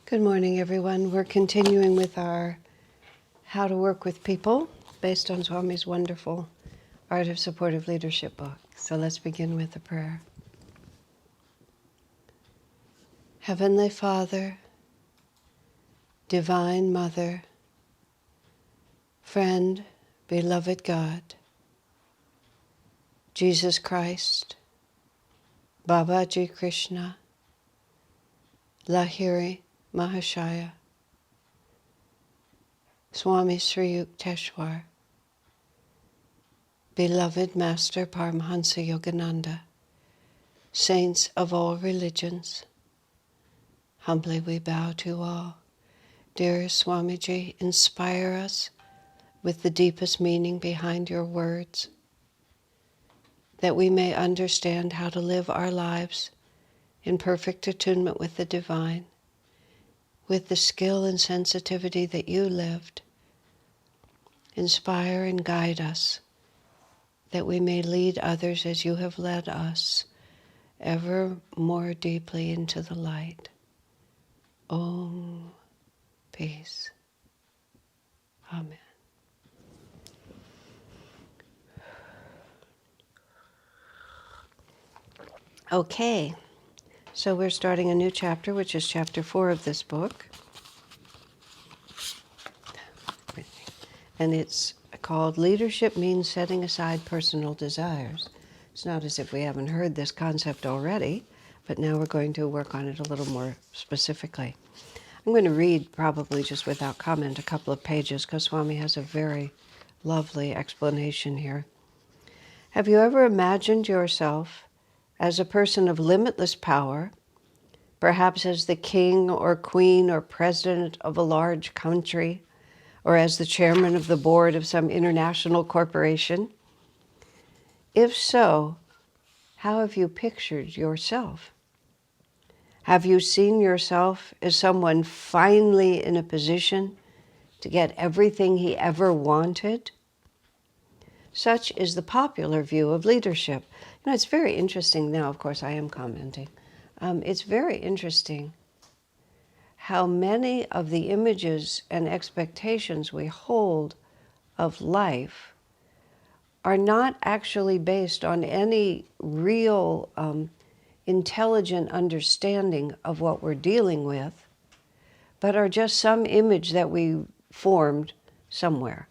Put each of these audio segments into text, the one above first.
Good morning, everyone. We're continuing with our How to Work with People based on Swami's wonderful Art of Supportive Leadership book. So let's begin with a prayer. Heavenly Father, Divine Mother, Friend, Beloved God, Jesus Christ, Babaji Krishna, Lahiri Mahashaya, Swami Sri Yukteswar, Beloved Master Paramahansa Yogananda, Saints of all religions, humbly we bow to all. Dear Swamiji, inspire us with the deepest meaning behind your words, that we may understand how to live our lives in perfect attunement with the divine, with the skill and sensitivity that you lived. Inspire and guide us, that we may lead others as you have led us, ever more deeply into the light. Om. Peace. Amen. Okay, so we're starting a new chapter, which is chapter 4 of this book. And it's called Leadership Means Setting Aside Personal Desires. It's not as if we haven't heard this concept already, but now we're going to work on it a little more specifically. I'm going to read, probably just without comment, a couple of pages, because Swami has a very lovely explanation here. Have you ever imagined yourself as a person of limitless power, perhaps as the king or queen or president of a large country, or as the chairman of the board of some international corporation? If so, how have you pictured yourself? Have you seen yourself as someone finally in a position to get everything he ever wanted? Such is the popular view of leadership. You know, it's very interesting now, of course, I am commenting. It's very interesting how many of the images and expectations we hold of life are not actually based on any real intelligent understanding of what we're dealing with, but are just some image that we formed somewhere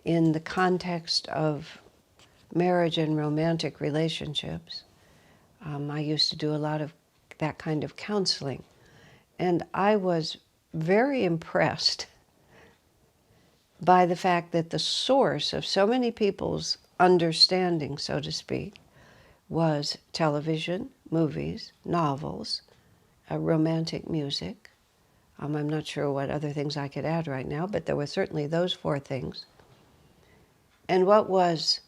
in the context of marriage and romantic relationships. I used to do a lot of that kind of counseling, and I was very impressed by the fact that the source of so many people's understanding, so to speak, was television, movies, novels, romantic music. I'm not sure what other things I could add right now, but there were certainly those four things. And what was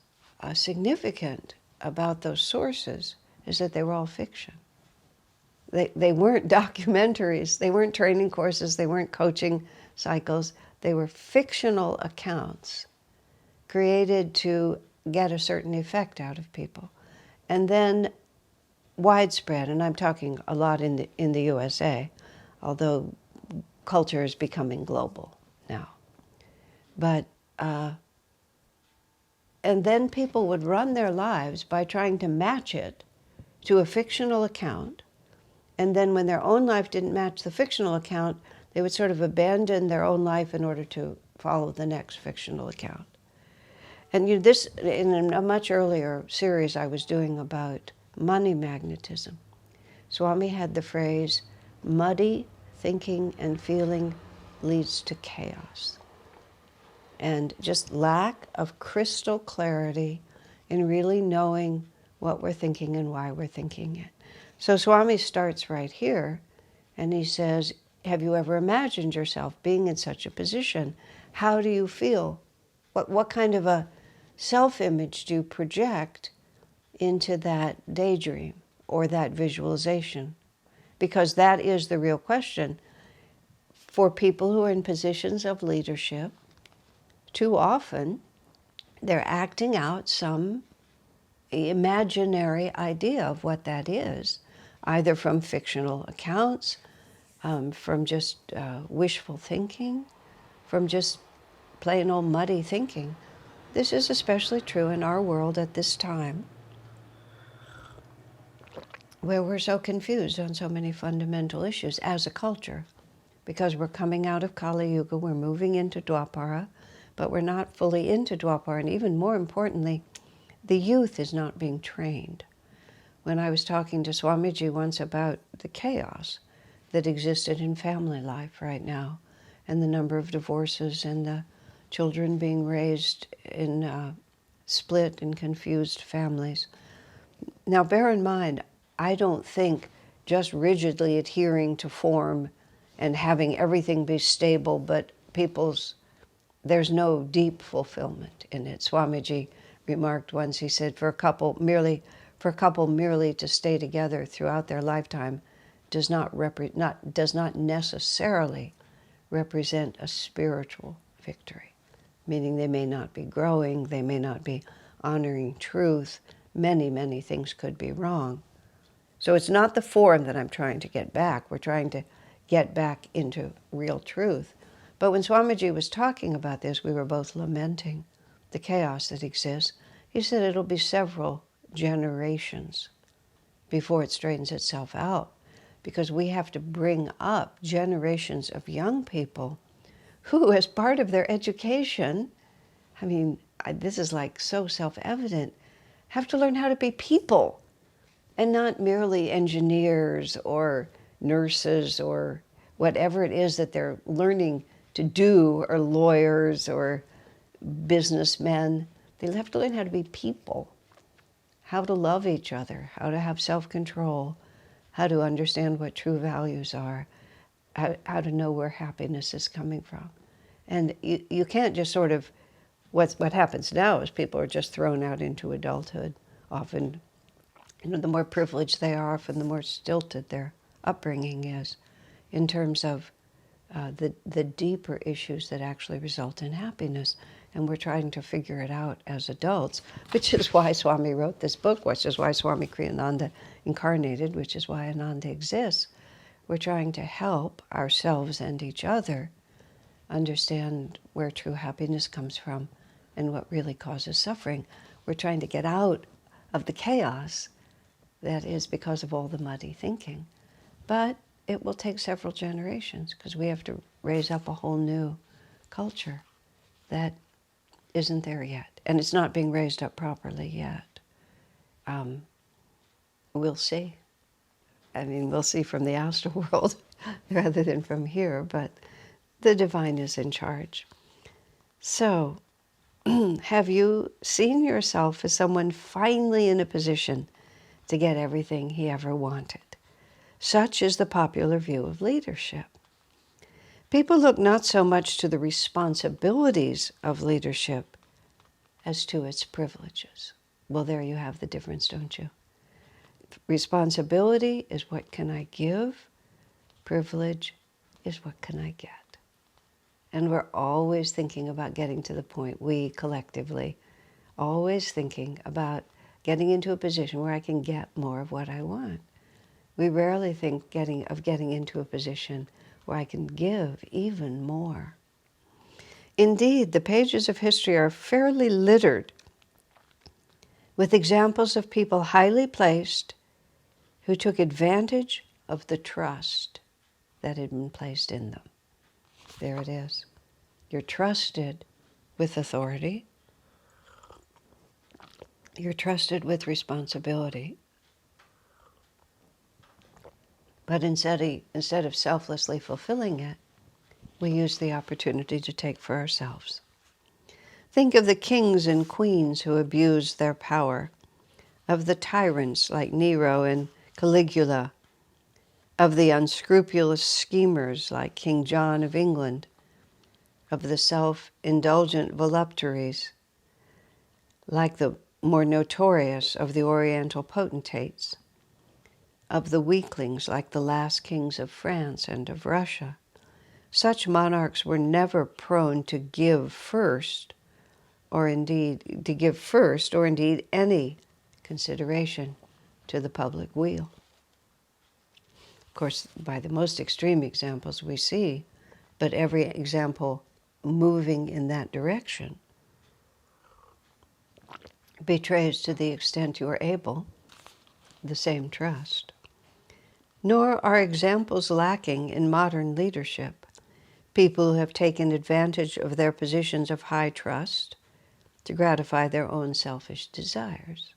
significant about those sources is that they were all fiction. They weren't documentaries, they weren't training courses, they weren't coaching cycles. They were fictional accounts created to get a certain effect out of people. And then widespread, and I'm talking a lot in the USA, although culture is becoming global now. But, and then people would run their lives by trying to match it to a fictional account. And then when their own life didn't match the fictional account, they would sort of abandon their own life in order to follow the next fictional account. And this, in a much earlier series I was doing about money magnetism, Swami had the phrase, muddy thinking and feeling leads to chaos. And just lack of crystal clarity in really knowing what we're thinking and why we're thinking it. So Swami starts right here, and he says, have you ever imagined yourself being in such a position? How do you feel? What kind of a self-image do you project into that daydream or that visualization? Because that is the real question. For people who are in positions of leadership, too often they're acting out some imaginary idea of what that is, either from fictional accounts, from just wishful thinking, from just plain old muddy thinking. This is especially true in our world at this time, where we're so confused on so many fundamental issues as a culture. Because we're coming out of Kali Yuga, we're moving into Dwapara, but we're not fully into Dwapara, and even more importantly, the youth is not being trained. When I was talking to Swamiji once about the chaos that existed in family life right now, and the number of divorces and the children being raised in split and confused families. Now, bear in mind, I don't think just rigidly adhering to form and having everything be stable, but there's no deep fulfillment in it. Swamiji remarked once, he said, for a couple merely to stay together throughout their lifetime does not necessarily represent a spiritual victory, meaning they may not be growing, they may not be honoring truth. Many things could be wrong. So it's not the form that I'm trying to get back. We're trying to get back into real truth. But when Swamiji was talking about this, we were both lamenting the chaos that exists. He said it'll be several generations before it straightens itself out, because we have to bring up generations of young people who, as part of their education, this is like so self-evident, have to learn how to be people and not merely engineers or nurses or whatever it is that they're learning to do, or lawyers or businessmen. They'll have to learn how to be people, how to love each other, how to have self-control, how to understand what true values are, how to know where happiness is coming from. And you can't just sort of, what happens now is people are just thrown out into adulthood. Often, the more privileged they are, often the more stilted their upbringing is in terms of the deeper issues that actually result in happiness. And we're trying to figure it out as adults, which is why Swami wrote this book, which is why Swami Kriyananda incarnated, which is why Ananda exists. We're trying to help ourselves and each other understand where true happiness comes from and what really causes suffering. We're trying to get out of the chaos that is because of all the muddy thinking. But it will take several generations, because we have to raise up a whole new culture that isn't there yet. And it's not being raised up properly yet. We'll see. We'll see from the astral world rather than from here, but the divine is in charge. So, have you seen yourself as someone finally in a position to get everything he ever wanted? Such is the popular view of leadership. People look not so much to the responsibilities of leadership as to its privileges. Well, there you have the difference, don't you? Responsibility is what can I give? Privilege is what can I get? And we're always thinking about getting to the point, we collectively, always thinking about getting into a position where I can get more of what I want. We rarely think of getting into a position where I can give even more. Indeed, the pages of history are fairly littered with examples of people highly placed who took advantage of the trust that had been placed in them. There it is. You're trusted with authority. You're trusted with responsibility. But instead of selflessly fulfilling it, we use the opportunity to take for ourselves. Think of the kings and queens who abused their power, of the tyrants like Nero and Caligula, of the unscrupulous schemers like King John of England, of the self-indulgent voluptuaries like the more notorious of the Oriental potentates, of the weaklings like the last kings of France and of Russia. Such monarchs were never prone to give first, or indeed any consideration to the public weal. course, by the most extreme examples we see, but every example moving in that direction betrays, to the extent you are able, the same trust. Nor are examples lacking in modern leadership. People who have taken advantage of their positions of high trust to gratify their own selfish desires.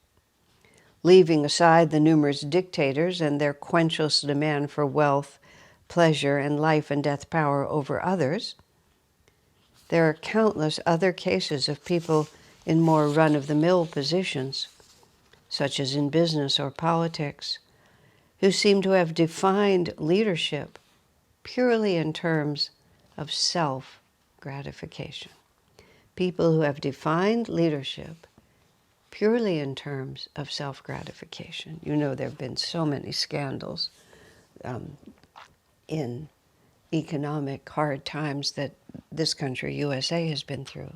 Leaving aside the numerous dictators and their quenchless demand for wealth, pleasure, and life and death power over others, there are countless other cases of people in more run-of-the-mill positions, such as in business or politics, who seem to have defined leadership purely in terms of self-gratification. People who have defined leadership purely in terms of self-gratification. You know, there have been so many scandals in economic hard times that this country, USA, has been through,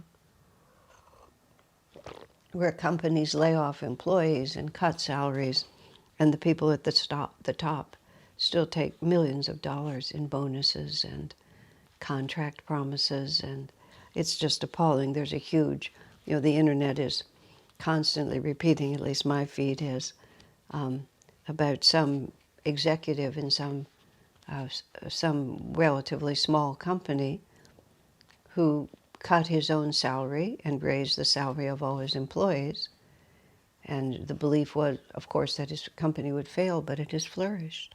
where companies lay off employees and cut salaries, and the people at the top still take millions of dollars in bonuses and contract promises, and it's just appalling. There's a huge, the internet is constantly repeating, at least my feed is, about some executive in some relatively small company who cut his own salary and raised the salary of all his employees. And the belief was, of course, that his company would fail, but it has flourished.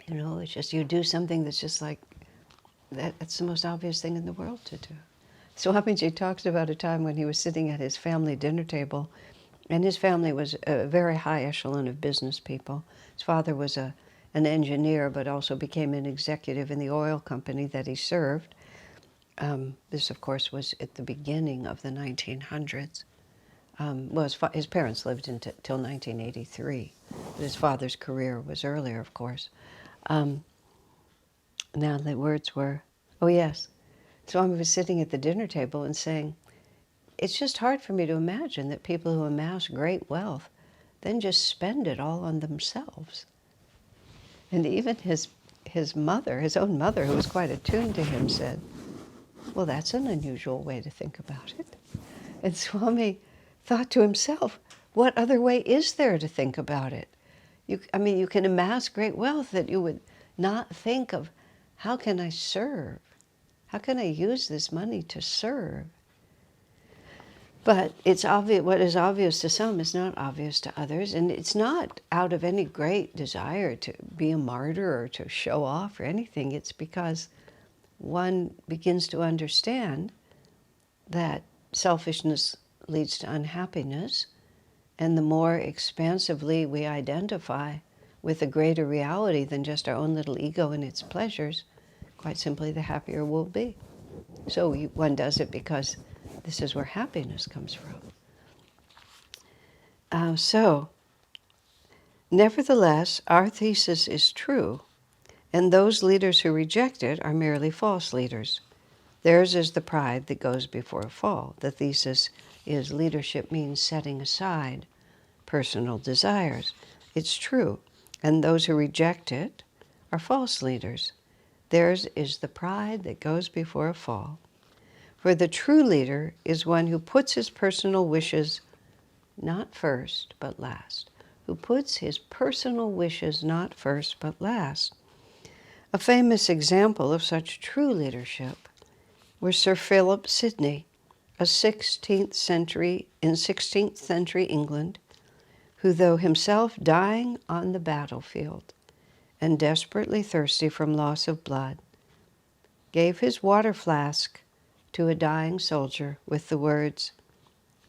It's just you do something that's just like, that's the most obvious thing in the world to do. Swamiji talks about a time when he was sitting at his family dinner table, and his family was a very high echelon of business people. His father was an engineer, but also became an executive in the oil company that he served. This, of course, was at the beginning of the 1900s. His parents lived until 1983. But his father's career was earlier, of course. Now the words were, oh yes. Swami was sitting at the dinner table and saying, it's just hard for me to imagine that people who amass great wealth then just spend it all on themselves. And even his mother, his own mother, who was quite attuned to him, said, well, that's an unusual way to think about it. And Swami thought to himself, what other way is there to think about it? You can amass great wealth that you would not think of, how can I serve? How can I use this money to serve? But it's obvious. What is obvious to some is not obvious to others, and it's not out of any great desire to be a martyr or to show off or anything. It's because one begins to understand that selfishness leads to unhappiness, and the more expansively we identify with a greater reality than just our own little ego and its pleasures, quite simply the happier we'll be. So one does it because this is where happiness comes from. Nevertheless, our thesis is true, and those leaders who reject it are merely false leaders. Theirs is the pride that goes before a fall. The thesis is leadership means setting aside personal desires. It's true, and those who reject it are false leaders. Theirs is the pride that goes before a fall. For the true leader is one who puts his personal wishes not first, but last. Who puts his personal wishes not first, but last. A famous example of such true leadership was Sir Philip Sidney, in 16th century England, who, though himself dying on the battlefield and desperately thirsty from loss of blood, gave his water flask to a dying soldier with the words,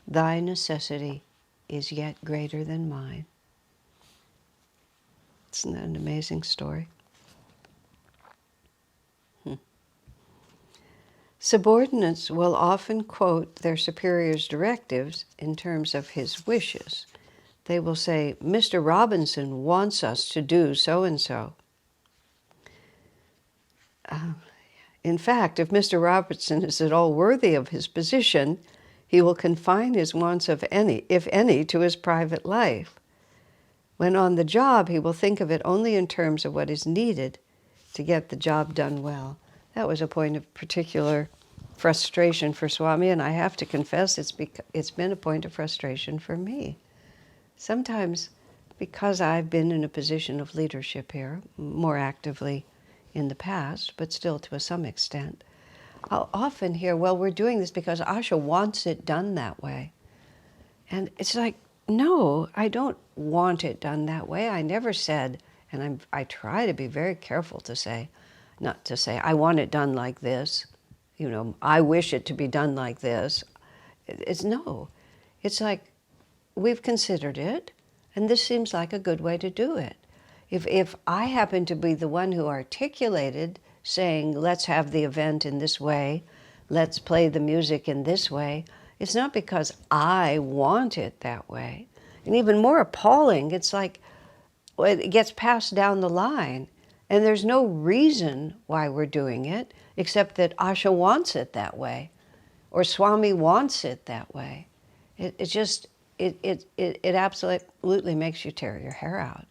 "Thy necessity is yet greater than mine." Isn't that an amazing story? Subordinates will often quote their superior's directives in terms of his wishes. They will say, "Mr. Robinson wants us to do so-and-so." In fact, if Mr. Robinson is at all worthy of his position, he will confine his wants, if any, to his private life. When on the job, he will think of it only in terms of what is needed to get the job done well. That was a point of particular frustration for Swami, and I have to confess it's been a point of frustration for me. Sometimes, because I've been in a position of leadership here, more actively in the past, but still to some extent, I'll often hear, well, we're doing this because Asha wants it done that way. And it's like, no, I don't want it done that way. I never said, and I try to be very careful to say, not to say, I want it done like this. You know, I wish it to be done like this. It's no. It's like, we've considered it, and this seems like a good way to do it. If I happen to be the one who articulated saying, let's have the event in this way, let's play the music in this way, it's not because I want it that way. And even more appalling, it's like it gets passed down the line, and there's no reason why we're doing it except that Asha wants it that way, or Swami wants it that way. It absolutely makes you tear your hair out,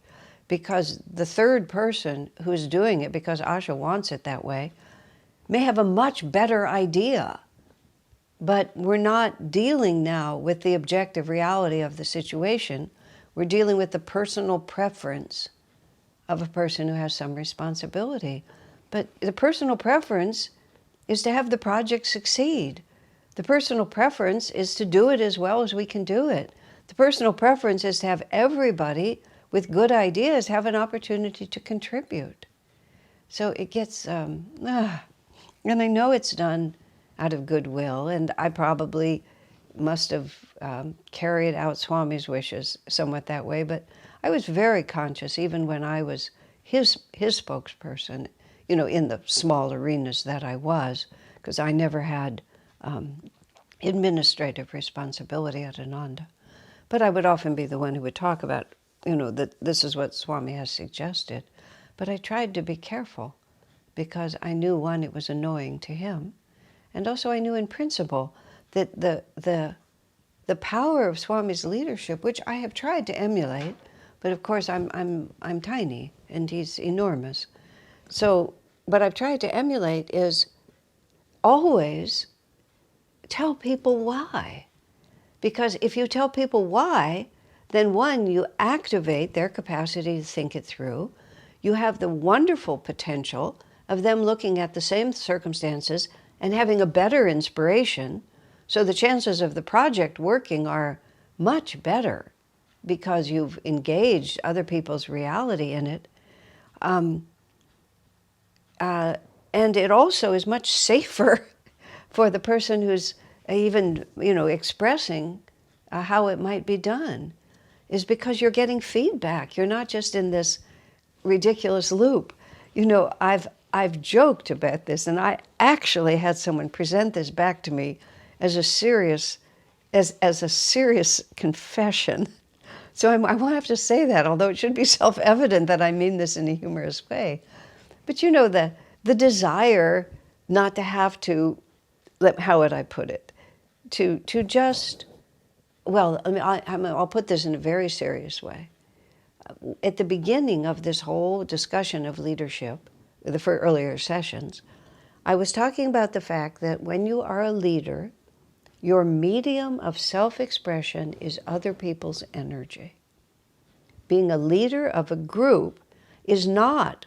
because the third person who's doing it because Asha wants it that way may have a much better idea. But we're not dealing now with the objective reality of the situation. We're dealing with the personal preference of a person who has some responsibility. But the personal preference is to have the project succeed. The personal preference is to do it as well as we can do it. The personal preference is to have everybody with good ideas have an opportunity to contribute. So it gets, and I know it's done out of goodwill, and I probably must have carried out Swami's wishes somewhat that way, but I was very conscious, even when I was his spokesperson, you know, in the small arenas that I was, because I never had administrative responsibility at Ananda. But I would often be the one who would talk about, you know, that this is what Swami has suggested. But I tried to be careful, because I knew, one, it was annoying to him, and also I knew in principle that the power of Swami's leadership, which I have tried to emulate, but of course I'm tiny and he's enormous. So what I've tried to emulate is always tell people why. Because if you tell people why, then one, you activate their capacity to think it through. You have the wonderful potential of them looking at the same circumstances and having a better inspiration. So the chances of the project working are much better because you've engaged other people's reality in it. And it also is much safer for the person who's even, you know, expressing how it might be done, is because you're getting feedback. You're not just in this ridiculous loop. You know, I've joked about this, and I actually had someone present this back to me as a serious confession. So I won't have to say that, although it should be self-evident that I mean this in a humorous way. But you know, the desire not to have to, how would I put it? To just, well, I mean, I'll put this in a very serious way. At the beginning of this whole discussion of leadership, for earlier sessions, I was talking about the fact that when you are a leader, your medium of self-expression is other people's energy. Being a leader of a group is not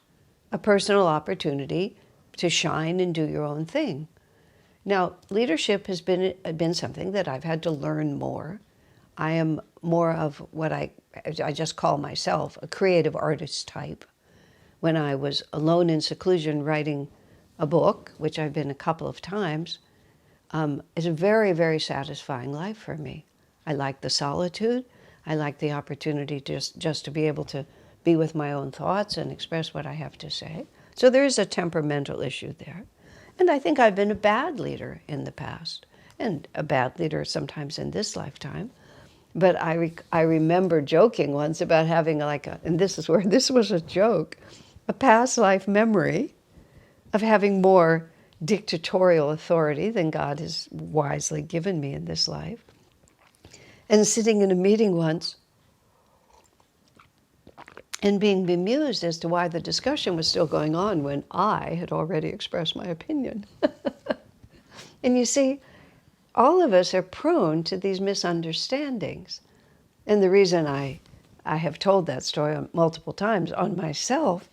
a personal opportunity to shine and do your own thing. Now, leadership has been something that I've had to learn more. I am more of what I just call myself a creative artist type. When I was alone in seclusion writing a book, which I've been a couple of times, is a very, very satisfying life for me. I like the solitude. I like the opportunity just to be able to be with my own thoughts and express what I have to say. So there is a temperamental issue there. And I think I've been a bad leader in the past, and a bad leader sometimes in this lifetime. But I remember joking once about having and this is where this was a joke, a past life memory of having more dictatorial authority than God has wisely given me in this life. And sitting in a meeting once and being bemused as to why the discussion was still going on when I had already expressed my opinion. And you see, all of us are prone to these misunderstandings. And the reason I have told that story multiple times on myself,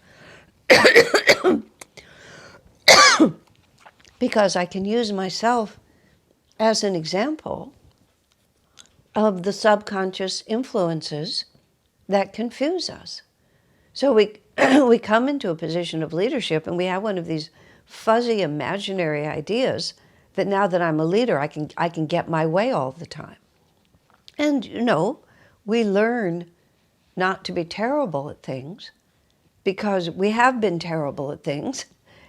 because I can use myself as an example of the subconscious influences that confuse us. So we, we come into a position of leadership and we have one of these fuzzy imaginary ideas that now that I'm a leader, I can get my way all the time. And, we learn not to be terrible at things because we have been terrible at things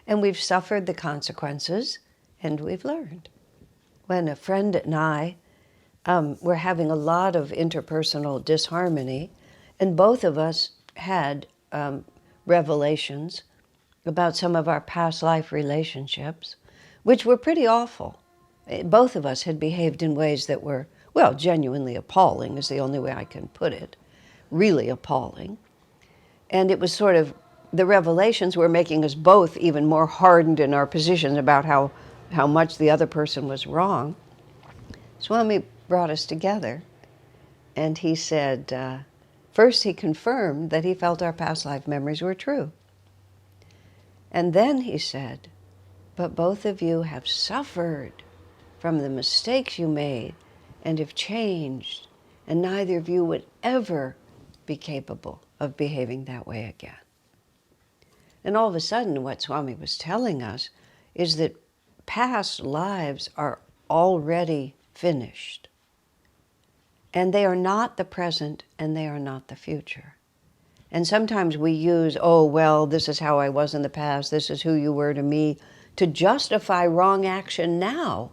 and we've suffered the consequences and we've learned. When a friend and I were having a lot of interpersonal disharmony, and both of us had revelations about some of our past life relationships, which were pretty awful. Both of us had behaved in ways that were, well, genuinely appalling is the only way I can put it, really appalling. And it was sort of, the revelations were making us both even more hardened in our positions about how much the other person was wrong. Swami brought us together, and he said, first he confirmed that he felt our past life memories were true. And then he said, but both of you have suffered from the mistakes you made and have changed, and neither of you would ever be capable of behaving that way again. And all of a sudden, what Swami was telling us is that past lives are already finished. And they are not the present, and they are not the future. And sometimes we use, oh, well, this is how I was in the past, this is who you were to me, to justify wrong action now.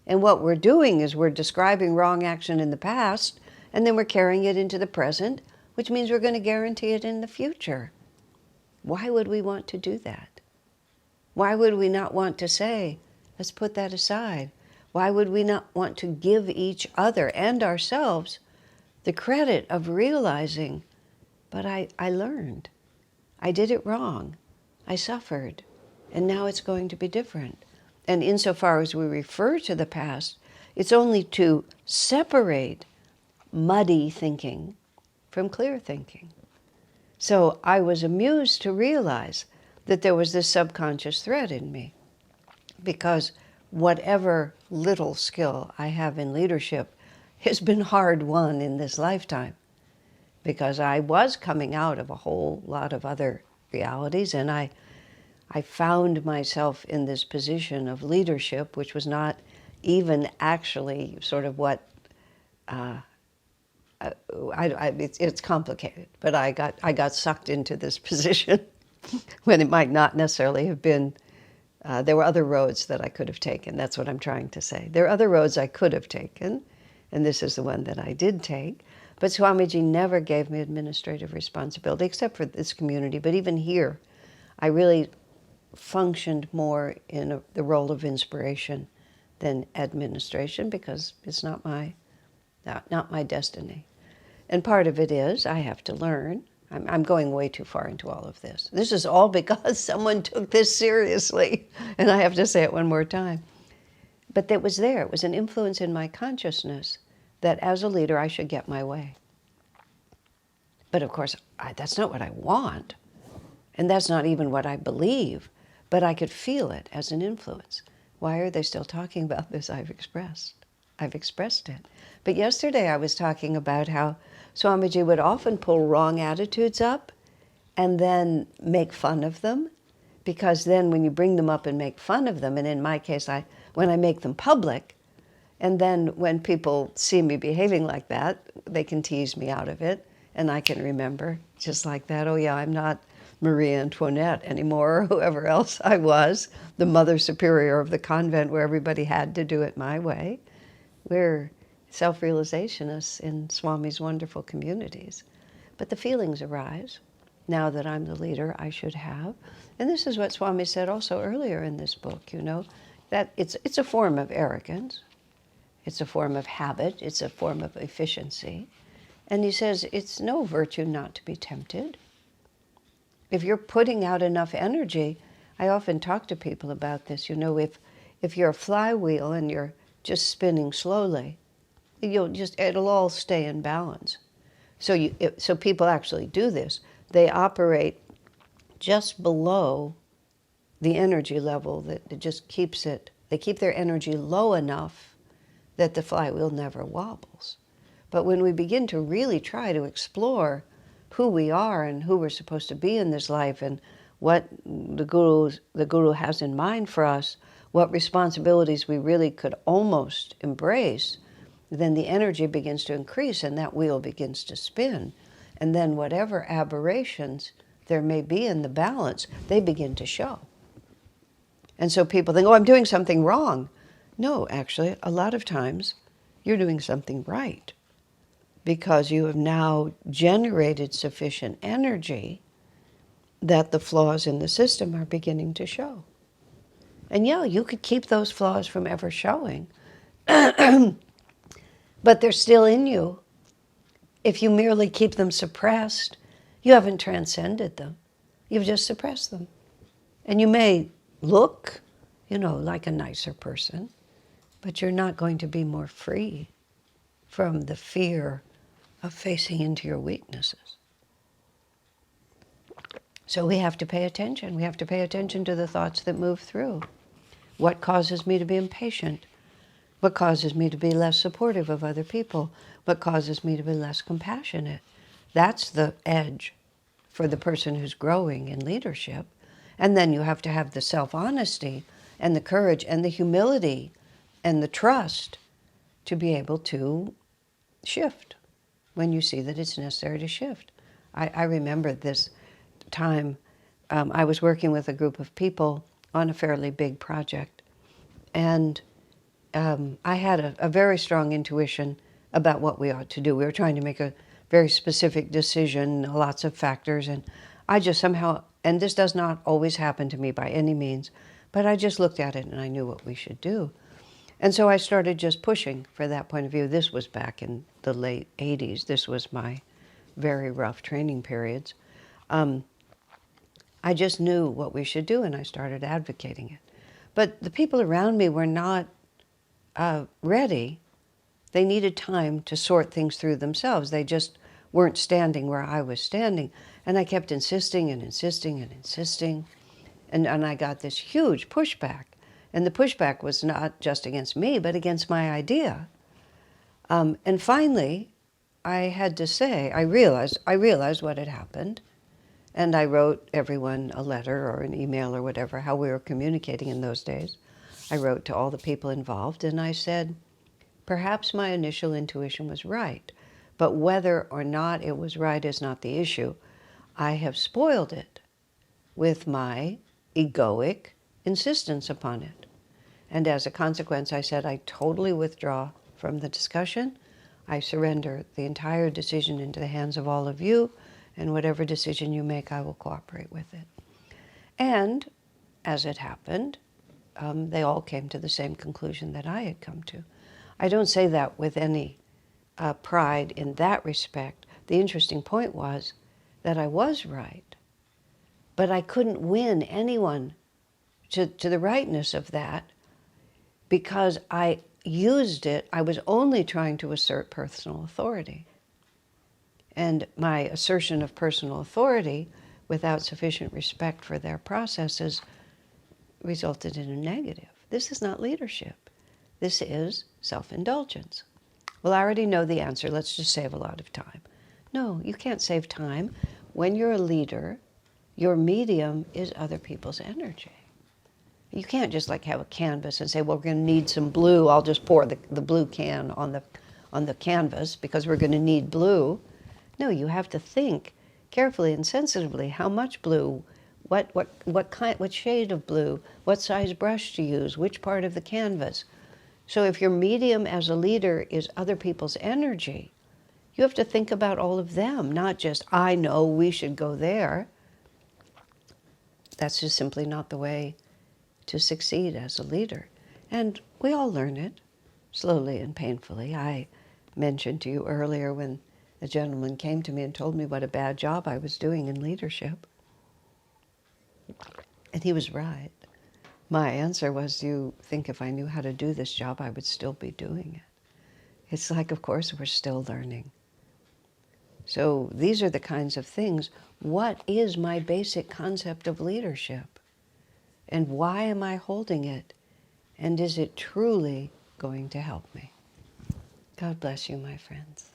And what we're doing is we're describing wrong action in the past, and then we're carrying it into the present, which means we're going to guarantee it in the future. Why would we want to do that? Why would we not want to say, let's put that aside? Why would we not want to give each other and ourselves the credit of realizing, but I learned. I did it wrong. I suffered. And now it's going to be different. And insofar as we refer to the past, it's only to separate muddy thinking from clear thinking. So I was amused to realize that there was this subconscious thread in me, because whatever little skill I have in leadership has been hard won in this lifetime, because I was coming out of a whole lot of other realities, and I found myself in this position of leadership, which was not even actually sort of what, it's complicated, but I got sucked into this position when it might not necessarily have been. There were other roads that I could have taken. That's what I'm trying to say. There are other roads I could have taken, and this is the one that I did take. But Swamiji never gave me administrative responsibility, except for this community. But even here, I really functioned more in the role of inspiration than administration, because it's not my destiny. And part of it is I have to learn. I'm going way too far into all of this. This is all because someone took this seriously, and I have to say it one more time. But that was there. It was an influence in my consciousness that as a leader I should get my way. But of course, that's not what I want, and that's not even what I believe, but I could feel it as an influence. Why are they still talking about this? I've expressed it. But yesterday I was talking about how Swamiji would often pull wrong attitudes up and then make fun of them, because then when you bring them up and make fun of them, and in my case, when I make them public, and then when people see me behaving like that, they can tease me out of it, and I can remember just like that, oh yeah, I'm not Marie Antoinette anymore, or whoever else I was, the Mother Superior of the convent where everybody had to do it my way. We're self-realizationists in Swami's wonderful communities. But the feelings arise. Now that I'm the leader, I should have. And this is what Swami said also earlier in this book, that it's a form of arrogance. It's a form of habit. It's a form of efficiency. And he says it's no virtue not to be tempted. if you're putting out enough energy, I often talk to people about this, if you're a flywheel and you're just spinning slowly, it'll all stay in balance. So people actually do this. They operate just below the energy level that it just keeps it. They keep their energy low enough that the flywheel never wobbles. But when we begin to really try to explore who we are and who we're supposed to be in this life and what the guru has in mind for us, what responsibilities we really could almost embrace, then the energy begins to increase and that wheel begins to spin. And then whatever aberrations there may be in the balance, they begin to show. And so people think, oh, I'm doing something wrong. No, actually, a lot of times you're doing something right because you have now generated sufficient energy that the flaws in the system are beginning to show. And yeah, you could keep those flaws from ever showing, but they're still in you. If you merely keep them suppressed, you haven't transcended them. You've just suppressed them. And you may look, like a nicer person, but you're not going to be more free from the fear of facing into your weaknesses. So we have to pay attention. We have to pay attention to the thoughts that move through. What causes me to be impatient? What causes me to be less supportive of other people? What causes me to be less compassionate? That's the edge for the person who's growing in leadership. And then you have to have the self-honesty and the courage and the humility and the trust to be able to shift when you see that it's necessary to shift. I remember this time I was working with a group of people on a fairly big project, and I had a very strong intuition about what we ought to do. We were trying to make a very specific decision, lots of factors, and I just somehow, and this does not always happen to me by any means, but I just looked at it and I knew what we should do. And so I started just pushing for that point of view. This was back in the late 80s. This was my very rough training periods. I just knew what we should do and I started advocating it. But the people around me were not ready. They needed time to sort things through themselves. They just weren't standing where I was standing. And I kept insisting and insisting and insisting. And I got this huge pushback. And the pushback was not just against me, but against my idea. And finally, I had to say, I realized what had happened. And I wrote everyone a letter or an email or whatever, how we were communicating in those days. I wrote to all the people involved and I said, perhaps my initial intuition was right, but whether or not it was right is not the issue. I have spoiled it with my egoic insistence upon it. And as a consequence, I said, I totally withdraw from the discussion. I surrender the entire decision into the hands of all of you, and whatever decision you make, I will cooperate with it. And as it happened, they all came to the same conclusion that I had come to. I don't say that with any pride in that respect. The interesting point was that I was right, but I couldn't win anyone to the rightness of that because I used it. I was only trying to assert personal authority. And my assertion of personal authority without sufficient respect for their processes resulted in a negative. This is not leadership. This is self-indulgence. Well, I already know the answer. Let's just save a lot of time. No, you can't save time. When you're a leader, your medium is other people's energy. You can't just have a canvas and say, well, we're going to need some blue. I'll just pour the blue can on the canvas because we're going to need blue. No, you have to think carefully and sensitively how much blue, what shade of blue, what size brush to use, which part of the canvas. So if your medium as a leader is other people's energy, you have to think about all of them, not just, I know we should go there. That's just simply not the way to succeed as a leader. And we all learn it, slowly and painfully. I mentioned to you earlier when a gentleman came to me and told me what a bad job I was doing in leadership. And he was right. My answer was, do you think if I knew how to do this job, I would still be doing it? It's like, of course, we're still learning. So these are the kinds of things. What is my basic concept of leadership? And why am I holding it? And is it truly going to help me? God bless you, my friends.